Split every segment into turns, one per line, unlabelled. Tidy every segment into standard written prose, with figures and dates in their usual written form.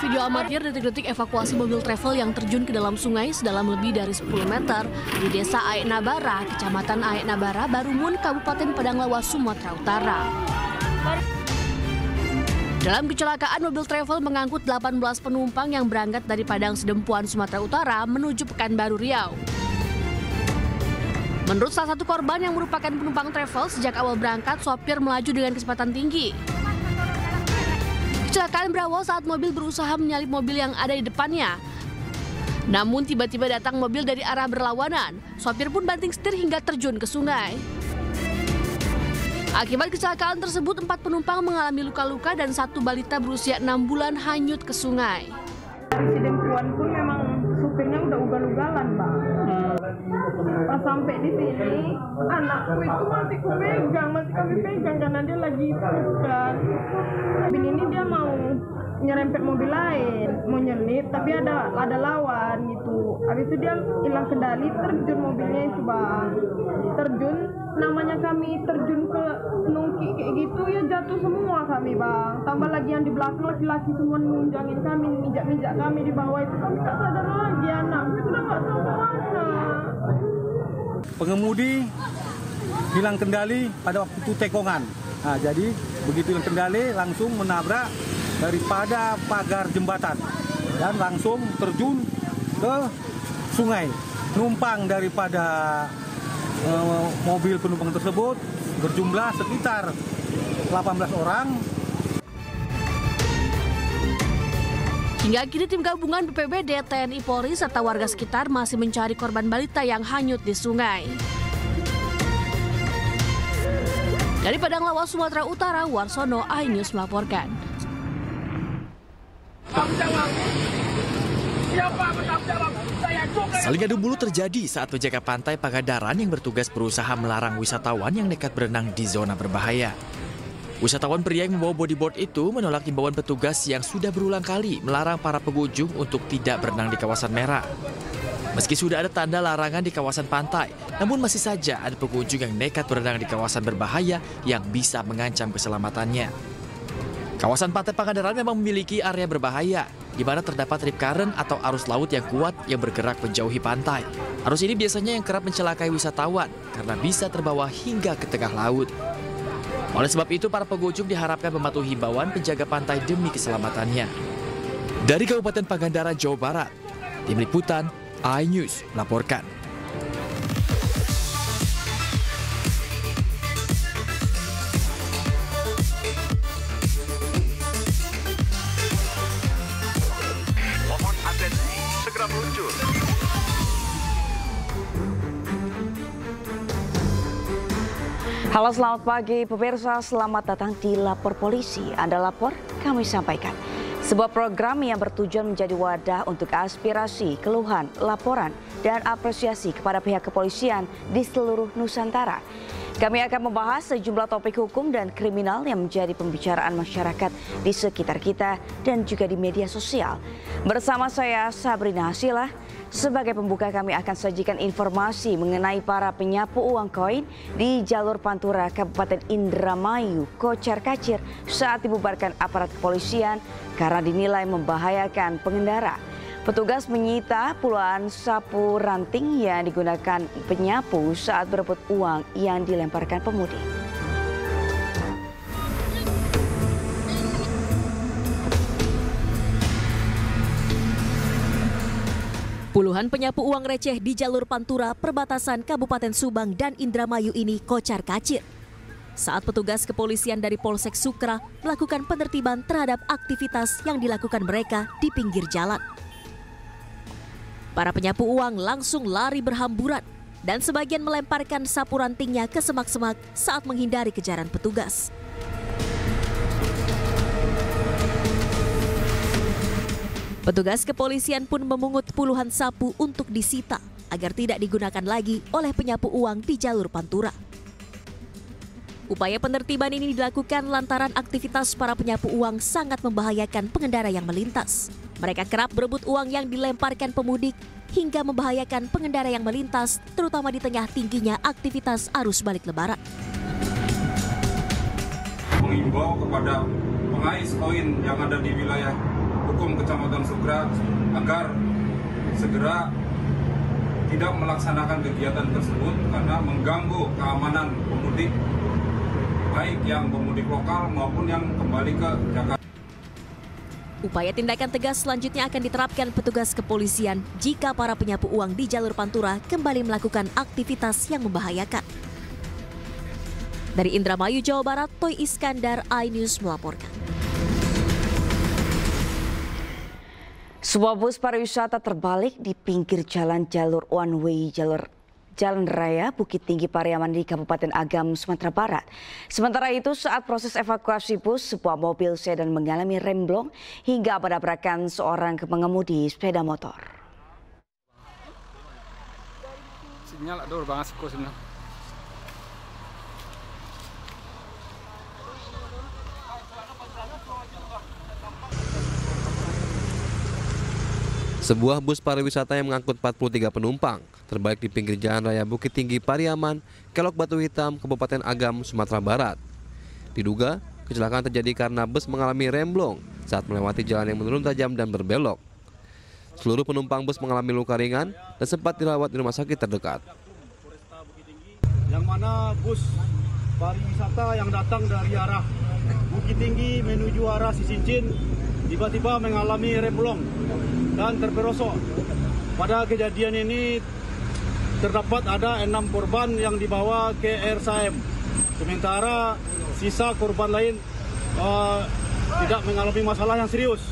video amatir detik-detik evakuasi mobil travel yang terjun ke dalam sungai sedalam lebih dari 10 meter di Desa Aek Nabara, Kecamatan Aek Nabara, Barumun, Kabupaten Padang Lawas, Sumatera Utara. Dalam kecelakaan, mobil travel mengangkut 18 penumpang yang berangkat dari Padang Sedempuan, Sumatera Utara menuju Pekanbaru, Riau. Menurut salah satu korban yang merupakan penumpang travel, sejak awal berangkat, sopir melaju dengan kecepatan tinggi. Kecelakaan berawal saat mobil berusaha menyalip mobil yang ada di depannya. Namun tiba-tiba datang mobil dari arah berlawanan. Sopir pun banting setir hingga terjun ke sungai. Akibat kecelakaan tersebut, 4 penumpang mengalami luka-luka dan 1 balita berusia 6 bulan hanyut ke sungai.
Sedempuan pun memang supirnya udah ugal-ugalan, Bang. Pas sampai di sini, anakku itu masih kami pegang karena dia lagi bukan. Mobil ini dia mau nyerempet mobil lain, mau nyelip, tapi ada lawan gitu. Habis itu dia hilang kendali, terjun mobilnya itu, Bang. Terjun, namanya kami terjun ke nungki kayak gitu ya, jatuh semua kami, Bang. Tambah lagi yang di belakang laki-laki semua nunjangin kami, mijak-mijak kami di bawah itu, kami tak sadar lagi, anakku itu udah nggak tahu kemana.
Pengemudi hilang kendali pada waktu itu tekongan. Nah, jadi begitu hilang kendali langsung menabrak daripada pagar jembatan dan langsung terjun ke sungai. Numpang daripada mobil penumpang tersebut berjumlah sekitar 18 orang.
Hingga kini tim gabungan BPBD, TNI Polri, serta warga sekitar masih mencari korban balita yang hanyut di sungai. Dari Padang Lawas, Sumatera Utara, Warsono, iNews melaporkan.
Saling adu mulut terjadi saat penjaga pantai Pangandaran yang bertugas berusaha melarang wisatawan yang nekat berenang di zona berbahaya. Wisatawan pria yang membawa bodyboard itu menolak imbauan petugas yang sudah berulang kali melarang para pengunjung untuk tidak berenang di kawasan merah. Meski sudah ada tanda larangan di kawasan pantai, namun masih saja ada pengunjung yang nekat berenang di kawasan berbahaya yang bisa mengancam keselamatannya. Kawasan pantai Pangandaran memang memiliki area berbahaya, di mana terdapat rip current atau arus laut yang kuat yang bergerak menjauhi pantai. Arus ini biasanya yang kerap mencelakai wisatawan karena bisa terbawa hingga ke tengah laut. Oleh sebab itu, para pengunjung diharapkan mematuhi himbauan penjaga pantai demi keselamatannya. Dari Kabupaten Pangandaran, Jawa Barat, Tim Liputan iNews melaporkan.
Mohon atensi, segera meluncur.
Halo, selamat pagi pemirsa, selamat datang di Lapor Polisi. Anda lapor, kami sampaikan. Sebuah program yang bertujuan menjadi wadah untuk aspirasi, keluhan, laporan, dan apresiasi kepada pihak kepolisian di seluruh Nusantara. Kami akan membahas sejumlah topik hukum dan kriminal yang menjadi pembicaraan masyarakat di sekitar kita dan juga di media sosial. Bersama saya Sabrina Hasilah. Sebagai pembuka, kami akan sajikan informasi mengenai para penyapu uang koin di jalur Pantura, Kabupaten Indramayu, Kocar-Kacir saat dibubarkan aparat kepolisian karena dinilai membahayakan pengendara. Petugas menyita puluhan sapu ranting yang digunakan penyapu saat berebut uang yang dilemparkan pemudik.
Puluhan penyapu uang receh di jalur Pantura perbatasan Kabupaten Subang dan Indramayu ini kocar-kacir saat petugas kepolisian dari Polsek Sukra melakukan penertiban terhadap aktivitas yang dilakukan mereka di pinggir jalan. Para penyapu uang langsung lari berhamburan dan sebagian melemparkan sapu rantingnya ke semak-semak saat menghindari kejaran petugas. Petugas kepolisian pun memungut puluhan sapu untuk disita agar tidak digunakan lagi oleh penyapu uang di jalur Pantura. Upaya penertiban ini dilakukan lantaran aktivitas para penyapu uang sangat membahayakan pengendara yang melintas. Mereka kerap berebut uang yang dilemparkan pemudik hingga membahayakan pengendara yang melintas, terutama di tengah tingginya aktivitas arus balik Lebaran.
Mengimbau kepada pengais koin yang ada di wilayah Hukum Kecamatan Sukra agar segera tidak melaksanakan kegiatan tersebut karena mengganggu keamanan pemudik, baik yang pemudik lokal maupun yang kembali ke Jakarta.
Upaya tindakan tegas selanjutnya akan diterapkan petugas kepolisian jika para penyapu uang di jalur Pantura kembali melakukan aktivitas yang membahayakan. Dari Indramayu, Jawa Barat, Toy Iskandar, iNews melaporkan.
Sebuah bus pariwisata terbalik di pinggir jalur one way Jalan Raya Bukit Tinggi Pariaman di Kabupaten Agam, Sumatera Barat. Sementara itu, saat proses evakuasi bus, sebuah mobil sedan mengalami remblong hingga menabrakkan seorang pengemudi sepeda motor.
Sinyal ada banget sebenarnya.
Sebuah bus pariwisata yang mengangkut 43 penumpang terbalik di pinggir Jalan Raya Bukit Tinggi Pariaman, Kelok Batu Hitam, Kabupaten Agam, Sumatera Barat. Diduga, kecelakaan terjadi karena bus mengalami remblong saat melewati jalan yang menurun tajam dan berbelok. Seluruh penumpang bus mengalami luka ringan dan sempat dirawat di rumah sakit terdekat.
Yang mana bus pariwisata yang datang dari arah Bukit Tinggi menuju arah Sisincin tiba-tiba mengalami remblong dan terperosok. Pada kejadian ini terdapat ada 6 korban yang dibawa ke RSAM. Sementara sisa korban lain tidak mengalami masalah yang serius.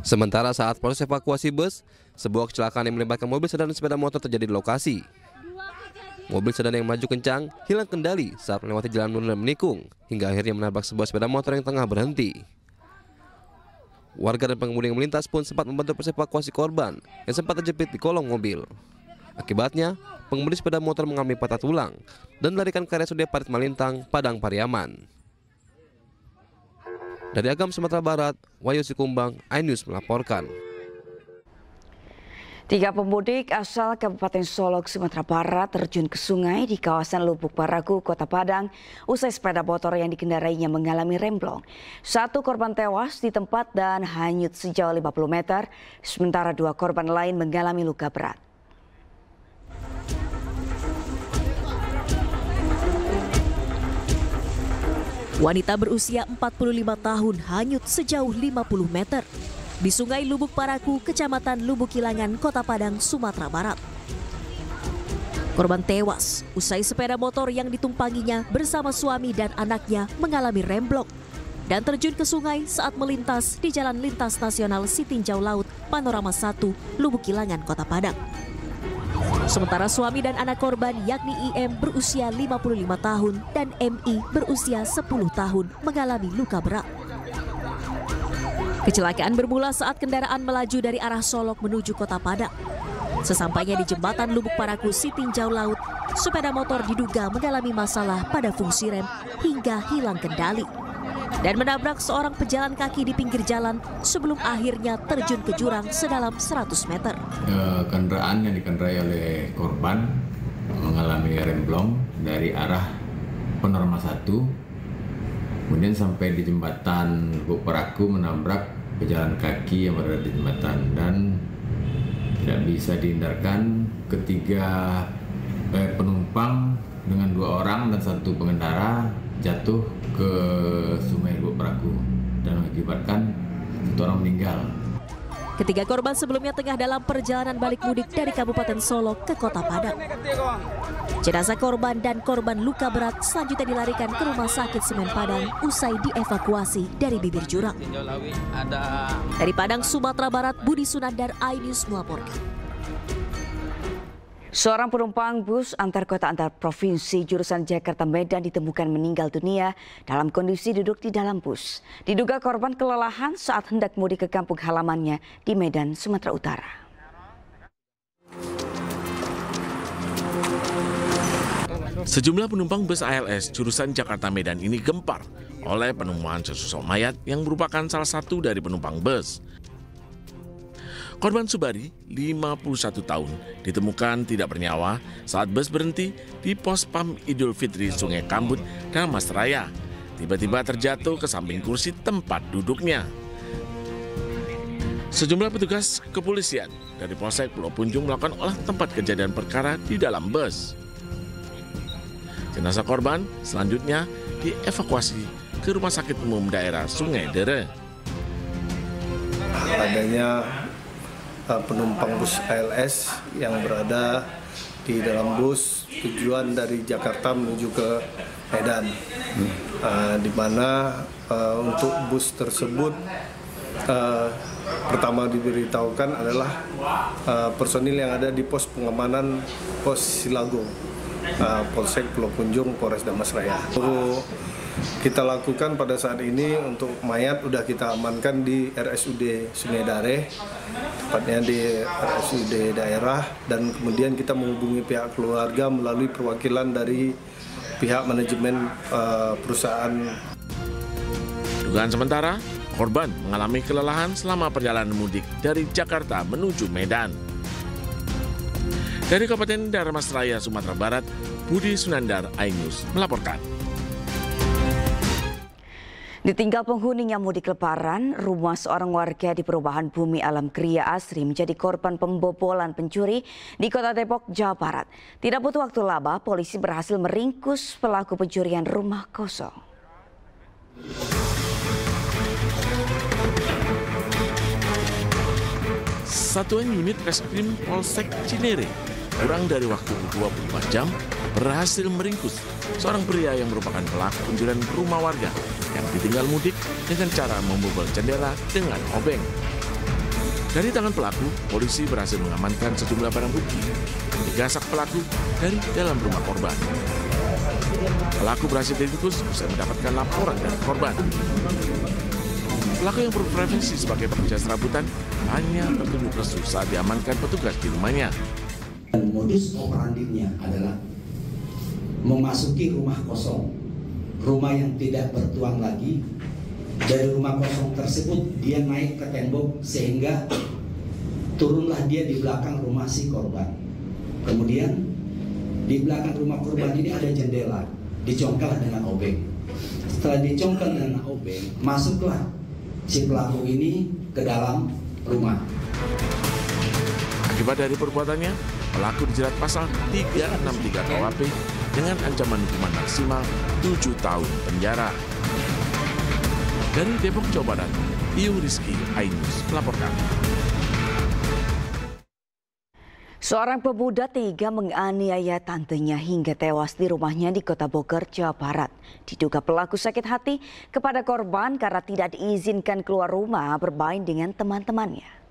Sementara saat proses evakuasi bus, sebuah kecelakaan yang melibatkan mobil sedan dan sepeda motor terjadi di lokasi. Mobil sedan yang maju kencang hilang kendali saat melewati jalan menurun dan menikung, hingga akhirnya menabrak sebuah sepeda motor yang tengah berhenti. Warga dan pengemudi yang melintas pun sempat membantu proses evakuasi korban yang sempat terjepit di kolong mobil. Akibatnya, pengemudi sepeda motor mengalami patah tulang dan dilarikan ke RSUD Parit Malintang, Padang Pariaman. Dari Agam, Sumatera Barat, Wahyu Sikumbang, iNews melaporkan.
3 pemudik asal Kabupaten Solok, Sumatera Barat terjun ke sungai di kawasan Lubuk Paragu, Kota Padang usai sepeda motor yang dikendarainya mengalami remblong. 1 korban tewas di tempat dan hanyut sejauh 50 meter, sementara 2 korban lain mengalami luka berat.
Wanita berusia 45 tahun hanyut sejauh 50 meter di Sungai Lubuk Paragu, Kecamatan Lubuk Kilangan, Kota Padang, Sumatera Barat. Korban tewas usai sepeda motor yang ditumpanginya bersama suami dan anaknya mengalami remblong dan terjun ke sungai saat melintas di Jalan Lintas Nasional Sitinjau Laut, Panorama 1, Lubuk Kilangan, Kota Padang. Sementara suami dan anak korban yakni IM berusia 55 tahun dan MI berusia 10 tahun mengalami luka berat. Kecelakaan bermula saat kendaraan melaju dari arah Solok menuju Kota Padang. Sesampainya di jembatan Lubuk Paragu Sitinjau Laut, sepeda motor diduga mengalami masalah pada fungsi rem hingga hilang kendali dan menabrak seorang pejalan kaki di pinggir jalan sebelum akhirnya terjun ke jurang sedalam 100 meter.
Kendaraan yang dikendarai oleh korban mengalami remblong dari arah Panorama 1, kemudian sampai di jembatan Lubuk Paragu menabrak pejalan kaki yang berada di jembatan dan tidak bisa dihindarkan. Ketiga penumpang dengan 2 orang dan 1 pengendara jatuh ke Sungai Lubuk Paragu dan mengakibatkan 1 orang meninggal.
Ketiga korban sebelumnya tengah dalam perjalanan balik mudik dari Kabupaten Solok ke Kota Padang. Jenazah korban dan korban luka berat selanjutnya dilarikan ke Rumah Sakit Semen Padang usai dievakuasi dari bibir jurang. Dari Padang, Sumatera Barat, Budi Sunandar, iNews melaporkan.
Seorang penumpang bus antar kota antar provinsi jurusan Jakarta Medan ditemukan meninggal dunia dalam kondisi duduk di dalam bus. Diduga korban kelelahan saat hendak mudik ke kampung halamannya di Medan, Sumatera Utara.
Sejumlah penumpang bus ALS jurusan Jakarta Medan ini gempar oleh penemuan sesosok mayat yang merupakan salah satu dari penumpang bus. Korban Subari, 51 tahun, ditemukan tidak bernyawa saat bus berhenti di pos PAM Idul Fitri Sungai Kambut, Dharmasraya. Tiba-tiba terjatuh ke samping kursi tempat duduknya. Sejumlah petugas kepolisian dari Polsek Pulau Punjung melakukan olah tempat kejadian perkara di dalam bus. Jenazah korban selanjutnya dievakuasi ke Rumah Sakit Umum Daerah Sungai Dere.
Adanya penumpang bus ALS yang berada di dalam bus tujuan dari Jakarta menuju ke Medan, di mana untuk bus tersebut pertama diberitahukan adalah personil yang ada di pos pengamanan pos Silago, Polsek Pulau Punjung, Polres Dharmasraya. Kita lakukan pada saat ini untuk mayat sudah kita amankan di RSUD Sungai Dare, tepatnya di RSUD daerah, dan kemudian kita menghubungi pihak keluarga melalui perwakilan dari pihak manajemen perusahaan.
Dugaan sementara, korban mengalami kelelahan selama perjalanan mudik dari Jakarta menuju Medan. Dari Kabupaten Dharmasraya, Sumatera Barat, Budi Sunandar, iNews melaporkan.
Ditinggal penghuninya mudik lebaran, rumah seorang warga di perumahan Bumi Alam Kria Asri menjadi korban pembobolan pencuri di Kota Depok, Jawa Barat. Tidak butuh waktu lama, polisi berhasil meringkus pelaku pencurian rumah kosong.
Satuan unit Reskrim Polsek Cinere kurang dari waktu 24 jam berhasil meringkus seorang pria yang merupakan pelaku pencurian rumah warga yang ditinggal mudik dengan cara membobol jendela dengan obeng. Dari tangan pelaku, polisi berhasil mengamankan sejumlah barang bukti yang digasak pelaku dari dalam rumah korban. Pelaku berhasil diringkus usai mendapatkan laporan dari korban. Pelaku yang berprofesi sebagai pekerja serabutan hanya tertunjuk lesu saat diamankan petugas di rumahnya.
Modus operandinya adalah memasuki rumah kosong, rumah yang tidak bertuan lagi. Dari rumah kosong tersebut dia naik ke tembok sehingga turunlah dia di belakang rumah si korban. Kemudian di belakang rumah korban ini ada jendela, dicongkel dengan obeng. Setelah dicongkel dengan obeng, masuklah si pelaku ini ke dalam rumah.
Akibat dari perbuatannya, pelaku dijerat pasal 363 KUHP dengan ancaman hukuman maksimal 7 tahun penjara. Dari Depok, Jawa Barat, Iyung Rizky, iNews melaporkan.
Seorang pemuda tega menganiaya tantenya hingga tewas di rumahnya di Kota Bogor, Jawa Barat. Diduga pelaku sakit hati kepada korban karena tidak diizinkan keluar rumah bermain dengan teman-temannya.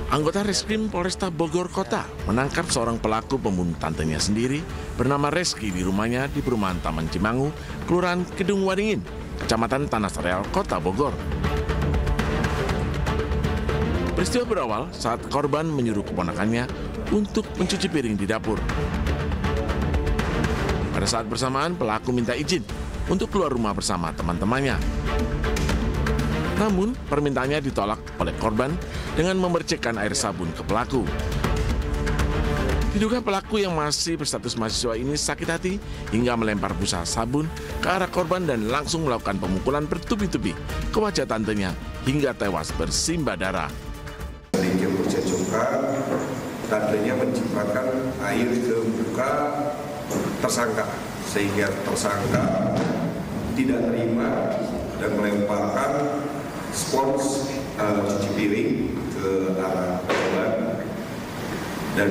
Anggota Reskrim Polresta Bogor Kota menangkap seorang pelaku pembunuh tantenya sendiri bernama Reski di rumahnya di perumahan Taman Cimangu, Kelurahan Kedung Waringin, Kecamatan Tanah Sareal, Kota Bogor. Peristiwa berawal saat korban menyuruh keponakannya untuk mencuci piring di dapur. Pada saat bersamaan, pelaku minta izin untuk keluar rumah bersama teman-temannya. Namun, permintaannya ditolak oleh korban dengan memercikkan air sabun ke pelaku. Diduga pelaku yang masih berstatus mahasiswa ini sakit hati hingga melempar busa sabun ke arah korban dan langsung melakukan pemukulan bertubi-tubi ke wajah tantenya hingga tewas bersimbah darah.
Dijemput secuka, tantenya menciprakan air ke muka tersangka sehingga tersangka tidak terima dan melemparkan spons cuci piring ke arah korban, dan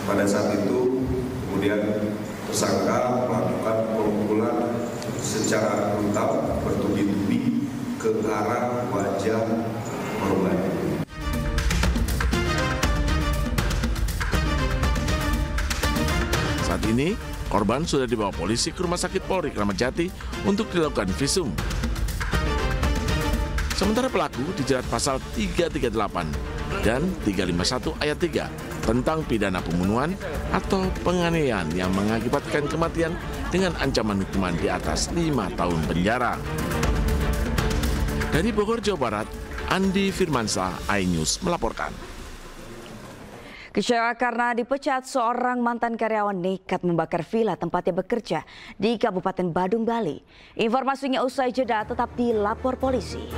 pada saat itu kemudian tersangka melakukan pemukulan secara brutal bertubi-tubi ke arah wajah korban.
Saat ini, korban sudah dibawa polisi ke Rumah Sakit Polri Kramat Jati untuk dilakukan visum. Sementara pelaku dijerat pasal 338 dan 351 ayat 3 tentang pidana pembunuhan atau penganiayaan yang mengakibatkan kematian dengan ancaman hukuman di atas 5 tahun penjara. Dari Bogor, Jawa Barat, Andi Firmansyah, iNews melaporkan.
Kecewa karena dipecat, seorang mantan karyawan nekat membakar villa tempatnya bekerja di Kabupaten Badung, Bali. Informasinya usai jeda, tetap dilapor polisi.